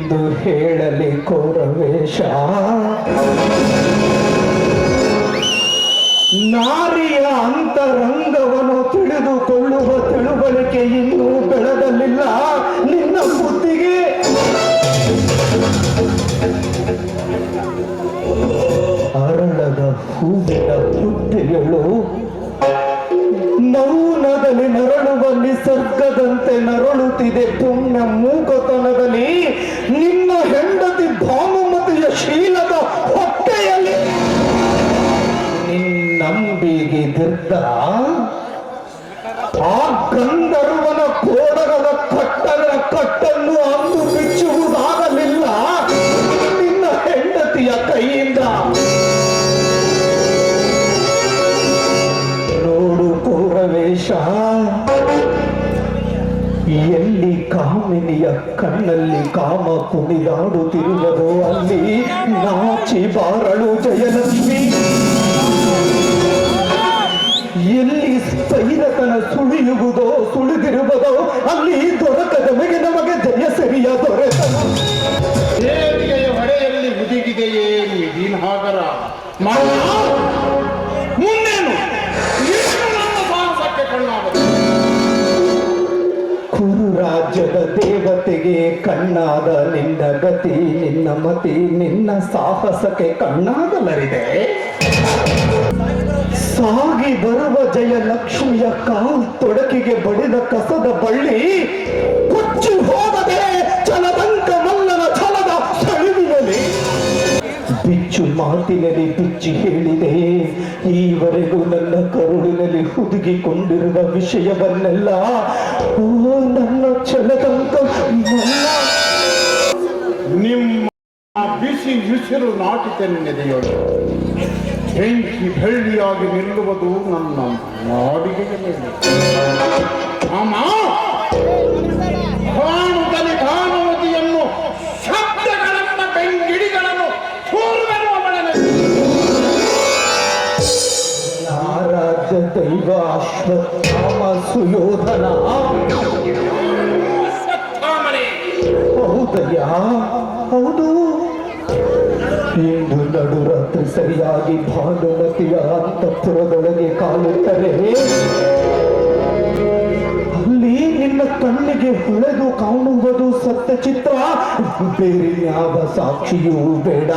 ಎಂದು ಹೇಳಲಿ ಕೋರವೇಶ. ನಾರಿಯ ಅಂತರಂಗವನ್ನು ತಿಳಿದುಕೊಳ್ಳುವ ತಿಳುವಳಿಕೆ ಇನ್ನೂ ಬೆಳೆದಲಿಲ್ಲ ನಿನ್ನ ಬುದ್ಧಿಗೆ. ಅರಳದ ಹೂವಿನ ಹುಟ್ಟಿಗಳು ಮೌನದಲ್ಲಿ ನರಳುವ ನಿಸರ್ಗದಂತೆ ನರಳುತ್ತಿದೆ. ಪುಣ್ಯ ಮೂಕತನದಲ್ಲಿ ನಿನ್ನ ಹೆಂಡತಿ ಭಾನುಮತಿಯ ಶೀಲದ ಹೊಟ್ಟೆಯಲ್ಲಿ ನಿನ್ನಂಬಿಗಿದ್ದ ಆ ಗಂಧರ್ವನ ಕೋಡಗಳ ಕಟ್ಟನ್ನು ಅಂದು ಬಿಚ್ಚುವುದಾಗಲಿಲ್ಲ ನಿನ್ನ ಹೆಂಡತಿಯ ಕೈಯಿಂದ. ನೋಡು ಕೋರವೇಶ, ಎಲ್ಲಿ ಕಾಮಿನಿಯ ಕಣ್ಣಲ್ಲಿ ಕಾಮ ಕುಣಿದಾಡುತ್ತಿರುವುದೋ ಅಲ್ಲಿ ನಾಚಿ ಬಾರಳು ಜಯಲಕ್ಷ್ಮಿ. ಎಲ್ಲಿ ಸ್ಥೈರತನ ಸುಳಿದಿರುವುದೋ ಅಲ್ಲಿ ದೊರಕದ ನಮಗೆ ಜಯ ಸರಿಯ ದೊರೆತನ. ದೇವಿಗೆಯ ಹೊಡೆಯಲ್ಲಿ ಹುದುಗಿದೆಯೇ ದೀನಹಾಗರ ಮುಂದೇನು ನನ್ನ ಸಾಹಸಕ್ಕೆ ಕಣ್ಣಾಗದು. ಕುರು ರಾಜ್ಯದ ದೇವತೆಗೆ ಕಣ್ಣಾದ ನಿನ್ನ ಗತಿ, ನಿನ್ನ ಮತಿ ನಿನ್ನ ಸಾಹಸಕ್ಕೆ ಕಣ್ಣಾಗಲರಿದೆ. ಸಾಗಿ ಬರುವ ಜಯಲಕ್ಷ್ಮಿಯ ತೊಡಕಿಗೆ ಬಡಿದ ಕಸದ ಬಳ್ಳಿ ಕೊಚ್ಚಿ ಹೋಗದೆ ಚಲದಂಕ ಮಲ್ಲನ ಛಲದ ಸೆಳುವಿನಲ್ಲಿ ಬಿಚ್ಚು ಮಾತಿನಲ್ಲಿ ಬಿಚ್ಚಿ ಹೇಳಿದೆ. ಈವರೆಗೂ ನನ್ನ ಕರುಳಿನಲ್ಲಿ ಹುದುಗಿಕೊಂಡಿರುವ ವಿಷಯವನ್ನೆಲ್ಲ ಓ ನನ್ನ ಚಲದಂಕ ಮಲ್ಲ. ನಿಮ್ಮ ಬಿಸಿ ಉಸಿರು ನಾಟಿತೆ ನೆನೆಯೋಳು. ಬೆಂಕಿ ಬೆಳ್ಳಿಯಾಗಿ ನಿಲ್ಲುವುದು ನನ್ನ ನಾಡಿಗೆಯ ಮೇಲೆ. ಕಾಣುತ್ತಲೇ ಭಾನುಮತಿಯನ್ನು ಶಬ್ದಗಳನ್ನ ಬೆಂಗಿಡಿಗಳನ್ನು ಪೂರ್ವನು ಅವಳನ್ನು. ಆರಾಧ್ಯ ದೈವ ಅಶ್ವತ್ಥಾಮ ಸುಯೋಧನ. ಹೌದಯ್ಯ, ಹೌದು. ಇಂದು ನಡುರಾತ್ರಿ ಸರಿಯಾಗಿ ಭಾನುಮತಿಯ ಅಂತಃಪುರದೊಳಗೆ ಕಾಲುತ್ತರೆ ಅಲ್ಲಿ ನಿನ್ನ ಕಣ್ಣಿಗೆ ಹೊಳೆದು ಕಾಣುವುದು ಸತ್ಯ ಚಿತ್ರ. ಬೇರೆ ಯಾವ ಸಾಕ್ಷಿಯೂ ಬೇಡ.